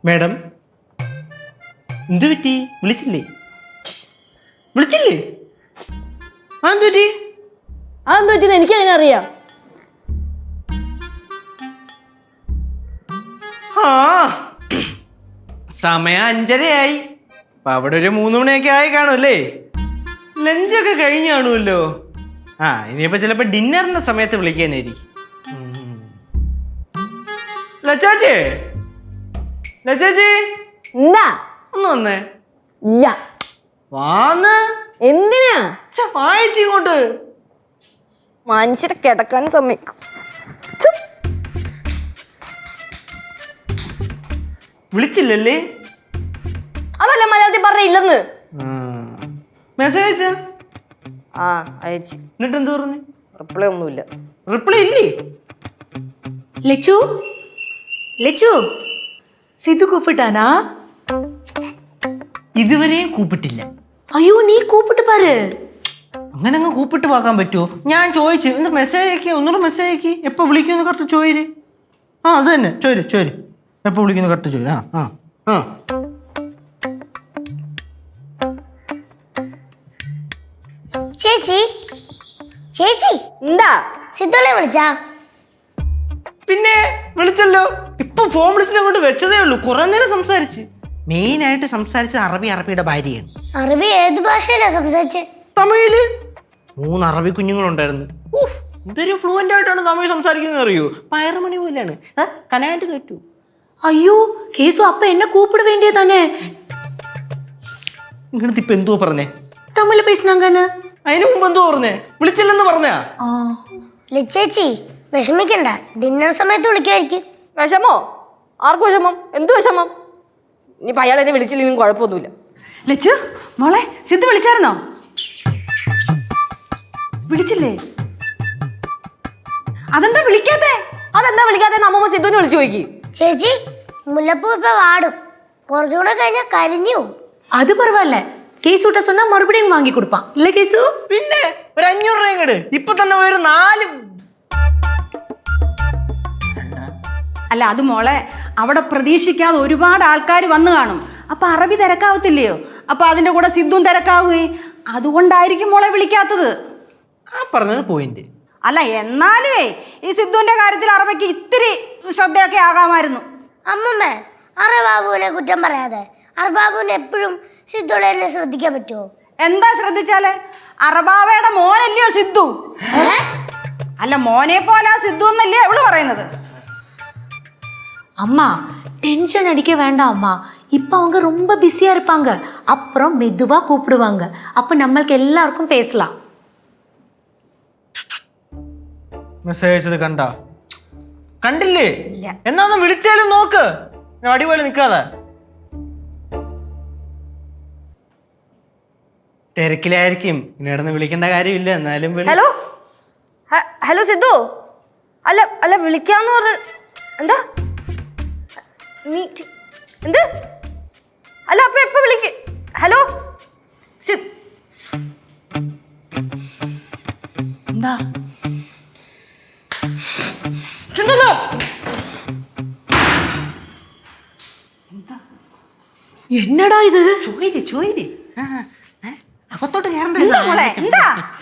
Madam എന്ത് പറ്റി? വിളിച്ചില്ലേ? അതെന്ത് പറ്റിയെന്ന് എനിക്ക് അങ്ങനെ അറിയാം. ആ സമയം 5:30 അപ്പൊ അവിടെ ഒരു 3 മണിയൊക്കെ ആയി കാണുമല്ലേ? ലഞ്ചൊക്കെ കഴിഞ്ഞ് കാണുമല്ലോ. ഇനിയിപ്പോ ചിലപ്പോ ഡിന്നറിന്റെ സമയത്ത് വിളിക്കാനായിരിക്കും. ലച്ചാച്ചി എന്താ? ഒന്ന് വന്നേ. ഇല്ല. വാന്ന്. എന്തിനാ? വായിച്ചു ഇങ്ങോട്ട്. മനുഷ്യരെ കിടക്കാൻ സമ്മതിക്കും. വിളിച്ചില്ലല്ലേ? അതല്ല മലയാളത്തിൽ പറഞ്ഞില്ലെന്ന്. മെസ്സേജ് അയച്ചു. എന്നിട്ട് എന്ത് പറഞ്ഞു? റിപ്ലൈ ഒന്നുമില്ല. റിപ്ലൈ ഇല്ലേ? ലച്ചു സിദ്ധു കൂപ്പിട്ടാനാ? ഇതുവരെയും കൂപ്പിട്ടില്ല. അയ്യോ നീ കൂപ്പിട്ട് പാര്. അങ്ങനെ അങ്ങ് കൂപ്പിട്ട് പോകാൻ പറ്റുമോ? ഞാൻ ചോദിച്ചു എന്താ മെസ്സേജ് അയക്കി, ഒന്നുകൂടെ മെസ്സേജ് അയക്കി. എപ്പോൾ വിളിക്കുമെന്ന് കറക്റ്റ് ചോര്. അത് തന്നെ ചോര് എപ്പോൾ വിളിക്കുന്നു കറക്റ്റ് ചോര്. ചേച്ചി എന്താ? സിദ്ധുളെ വിളിച്ചാ? പിന്നെ വിളിച്ചല്ലോ. ഇപ്പൊ ഫോൺ വിളിച്ചിട്ട് അങ്ങോട്ട് വെച്ചതേ ഉള്ളൂ. കുറെ നേരം സംസാരിച്ച്. മെയിൻ ആയിട്ട് സംസാരിച്ചത് അറബിയുടെ ഭാര്യയാണ്. അറബി ഏത് ഭാഷയിലാ സംസാരിച്ചേ? തമിഴില് 3 അറബി കുഞ്ഞുങ്ങളുണ്ടായിരുന്നു. ഇതൊരു ഫ്ലുവന്റ് ആയിട്ടാണ് തമിഴ് സംസാരിക്കുന്നത് അറിയൂ. പയറുമണി പോലെയാണ്. കനായിട്ട് കേട്ടു. അയ്യോ കേസു അപ്പ എന്നെ കൂപ്പിട വേണ്ടിയ തന്നെ. ഇങ്ങനത്തെ ഇപ്പൊ എന്തോ പറഞ്ഞേ? തമിഴ് പേസിനാങ്കന്ന്. അതിന് മുമ്പ് എന്തോ പറഞ്ഞേ? വിളിച്ചില്ലെന്ന് പറഞ്ഞാ? ചേച്ചി വിഷമിക്കണ്ട, ഡിന്നർ സമയത്ത് വിളിക്കുമായിരിക്കും. വിഷമോ? ആർക്കും വിഷമം? എന്ത് വിഷമം? ഇനിയിപ്പോൾ അയാൾ എന്നെ വിളിച്ചില്ലെങ്കിലും കുഴപ്പമൊന്നുമില്ല. ലച്ചു മോളെ സിദ്ധു വിളിച്ചായിരുന്നോ? വിളിച്ചില്ലേ? അതെന്താ വിളിക്കാത്തെ? അതെന്താ വിളിക്കാതെ? അമ്മൂമ്മ സിദ്ധുവിനെ വിളിച്ചു നോക്കി. ചേച്ചി മുല്ലപ്പൂ ഇപ്പൊ വാടും, കുറച്ചുകൂടെ കഴിഞ്ഞാൽ കരിഞ്ഞു. അത് പറവല്ല, കേസൂട്ട சொன்னா മറുപടിയും വാങ്ങി കൊടുപ്പാൻ ഇല്ലേ കേസു? പിന്നെ ഒരു 500 രൂപ ഇങ്ങട്. ഇപ്പൊ തന്നെ ഒരു 4. അല്ല അത് മോളെ അവിടെ പ്രതീക്ഷിക്കാതെ ഒരുപാട് ആൾക്കാർ വന്നു കാണും. അപ്പൊ അറബി തിരക്കാവത്തില്ലയോ? അപ്പൊ അതിന്റെ കൂടെ സിദ്ധും തിരക്കാവുകയും അതുകൊണ്ടായിരിക്കും മോളെ വിളിക്കാത്തത്. പറഞ്ഞത് പോയിന്റ്. അല്ല എന്നാലുവേ ഈ സിദ്ധുവിന്റെ കാര്യത്തിൽ അറബിക്ക് ഇത്തിരി ശ്രദ്ധയൊക്കെ ആകാമായിരുന്നു. അമ്മമ്മേ, അറബാബുവിനെ കുറ്റം പറയാതെ. അറബാബുവിനെ എപ്പോഴും സിദ്ധുളെ ശ്രദ്ധിക്കാൻ പറ്റുമോ? എന്താ ശ്രദ്ധിച്ചാല്? അറബാവയുടെ മോനല്ലയോ സിദ്ധു? അല്ല മോനെ പോലെ സിദ്ധു എന്നല്ലേ അവള് പറയുന്നത്. அம்மா டென்ஷன் அடிக்க வேண்டாம் அம்மா. இப்போ அவங்க ரொம்ப பிஸியாக இருப்பாங்க. அப்புறம் மெதுவாக கூப்பிடுவாங்க. அப்போ நம்மளுக்கு எல்லாருக்கும் பேசலாம். മെസ്സേജ് കണ്ടില്ലേ? എന്നാ ഒന്ന് വിളിച്ചാലും നോക്ക്. അടിപൊളി നിൽക്കാതെ. തിരക്കിലായിരിക്കും. ഇനി വിളിക്കേണ്ട കാര്യമില്ല. എന്നാലും ഹലോ സിദ്ധു. അല്ല വിളിക്കാന്ന് പറഞ്ഞ എന്താ? എന്ത്? അല്ല അപ്പൊ എപ്പോ വിളിക്ക്? ഹലോ എന്താ എന്നടാ ഇത്? ചോയില് അകത്തോട്ട്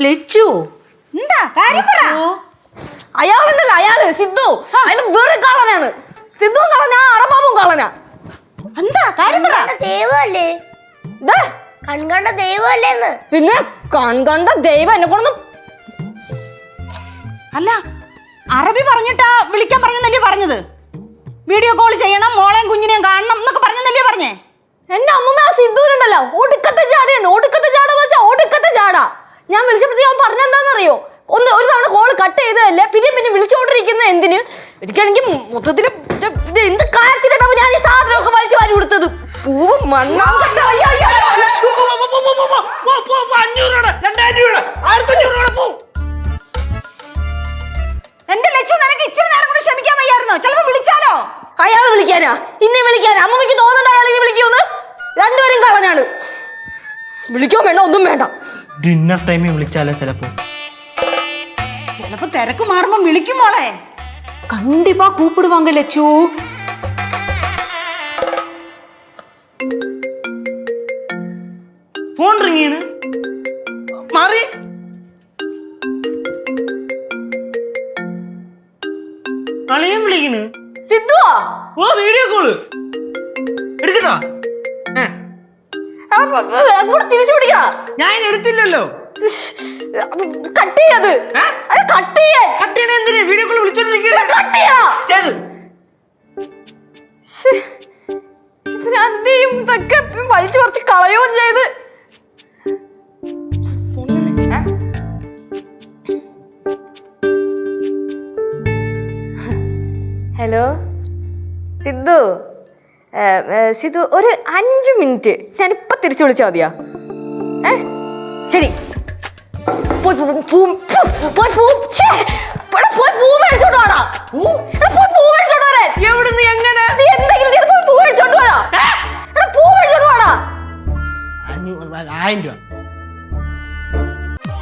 ലച്ചു എന്താ കാര്യം പറ. അയാളുണ്ടല്ലോ, അയാള് സിദ്ധു. അയാൾ വെറും കളനാണ്. സിദ്ധു കളനാ, അറബാബും കളനാ. എന്താ കാര്യം പറ. ദൈവമല്ലേ? കൺകണ്ട ദൈവമല്ലേന്ന്? പിന്നെ കൺകണ്ട ദൈവം എന്നെ കൊണ്ടൊന്നും. അല്ല അറബി പറഞ്ഞിട്ടാ വിളിക്കാൻ പറഞ്ഞല്ലേ പറഞ്ഞത്? വീഡിയോ കോൾ ചെയ്യണം, മോളെയും കുഞ്ഞിനെയും കാണണം എന്നൊക്കെ പറഞ്ഞല്ലേ പറഞ്ഞേ? എന്റെ അമ്മൂമ്മ ആ സിദ്ധുവിനുണ്ടല്ലോ ഒടുക്കത്തെ ചാടയാണ്. ഒടുക്കത്തെ ചാടാന്ന് വെച്ചാൽ ഒടുക്കത്തെ ചാടാ. ഞാൻ വിളിച്ചപ്പോഴത്തേക്ക് അവൻ പറഞ്ഞെന്താണെന്നറിയോ? ഒരു തവണ കോൾ കട്ട് ചെയ്തതല്ലേ, പിന്നെ വിളിച്ചോണ്ടിരിക്കുന്ന എന്തിന്? എനിക്കാണെങ്കിൽ മൊത്തത്തിൽ ഇത് എന്ത് കാര്യത്തിലാ ഞാൻ ഈ സാധനമൊക്കെ വലിച്ചു വാരി കൊടുത്തത്? എന്റെ ലച്ചു, നിനക്ക് ഇച്ചിരി നേരം കൂടി ക്ഷമിക്കാൻ വയ്യായിരുന്നോ? ചിലപ്പോ വിളിച്ചാലോ? അയാൾ വിളിക്കാനാ, ഇന്നെ വിളിക്കാനാ. അമ്മയ്ക്ക് തോന്നുന്നുണ്ട് അയാൾ ഇനി വിളിക്കൂന്ന്. രണ്ടുപേരും കളഞ്ഞാണ്. വിളിക്കോ വേണ്ട, ഒന്നും വേണ്ട. ഡിന്നർ ടൈമിൽ വിളിച്ചാലോ? ചിലപ്പോ തിരക്ക് മാറുമ്പോ വിളിക്കും മോളെ. கண்டிப்பா கூப்பிடுவாங்க லட்சு. അളിയൻ വിളിക്കണ്. സിദ്ധുവാ ഓ വീഡിയോ കോള് എടുക്കട്ടാ. അങ്ങോട്ട് തിരിച്ചു പിടിക്കടാ. ഞാൻ എടുത്തില്ലല്ലോ. കട്ട് ചെയ്യത് കട്ട് ചെയ്യേ. കട്ട് ചെയ്യണ എന്തിനാ? Video call വിളിച്ചോണ്ടിരിക്കുക. കട്ട് ചെയ്യടാ. ചെയ്ത് അന്റെയും ഇതൊക്കെ വലിച്ചു പറിച്ച് കളയുകയും ചെയ്ത്. ഹലോ സിദ്ധു. സിദ്ധു ഒരു 5 മിനിറ്റ് ഞാനിപ്പൊ തിരിച്ചു വിളിച്ചാൽ മതിയാ? ശരി. പോയി പൂ മേടിച്ചോണ്ട് വാടാ. പൂ മേടിച്ചോണ്ട് വരാൻ. എവിടുന്ന് എങ്ങനെ? നീ എന്തെങ്കിലും ചെയ്ത് പോയി പൂ മേടിച്ചോണ്ട് വാടാ. പൂ മേടിച്ചോണ്ട് വാടാ. 1000 രൂപ.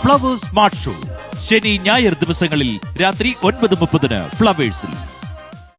ഫ്ലവേഴ്സ് സ്മാർട്ട് ഷോ ശനി ഞായർ ദിവസങ്ങളിൽ രാത്രി 9:30 ഫ്ലവേഴ്സിൽ.